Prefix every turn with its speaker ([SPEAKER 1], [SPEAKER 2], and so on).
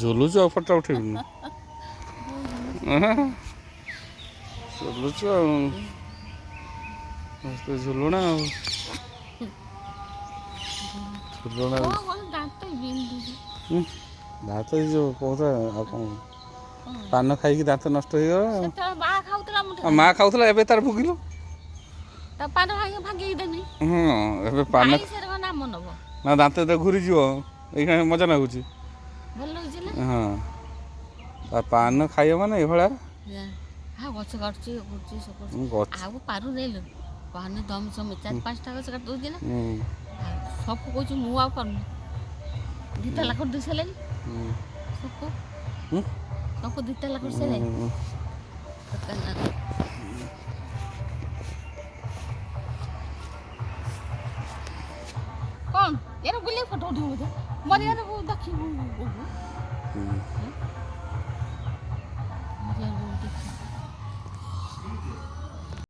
[SPEAKER 1] ଝୁଲୁଛୁ ଆଉ ଫଟୋ ଉଠେଇବୁନି ଝୁଲୁଛୁ ଆଉ ଝୁଲୁଣା ଆଉ ଝୁଲୁଣା ଦାନ୍ତ ହେଇଯିବ କହୁଥା ଆଉ କ'ଣ ପାନ ଖାଇକି ଦାନ୍ତ ନଷ୍ଟ ହେଇଗଲା ଆଉ ମା ଖାଉଥିଲା ଏବେ ତାର ଭୋଗିଲୁ ହଁ ଏବେ ପାନ ନା ଦାନ୍ତ ଯେତେବେଳେ ଘୁରିଯିବ ଏଇখানে ମଜା ଲାଗୁଛି ହଁ ଆଉ ପାନ ଖାଇବ ମାନେ ଏଇଭଳିଆ
[SPEAKER 2] ଗଛ କାଟୁଛି
[SPEAKER 1] ଗଛ
[SPEAKER 2] ଆଉ ପାରୁନେଲୁ ପାନ ଦମ ସମୟ 4-5ଟା ଗଛ କାଟି ଦଉଛି ନା ସବୁ କହୁଛି ମୁଁ ଆଉ ପାରୁନି 2 ତାଲା କରିଦେଇ ସାରିଲେଣି ସବୁ 2 ତାଲା କରିସାରିଲେଣି କ'ଣ ଏର ବୁଲେଇ ଫଟୋ ଉଠିବୁ ବୋଧେ ମରିବାରେ ଦେଖିବୁ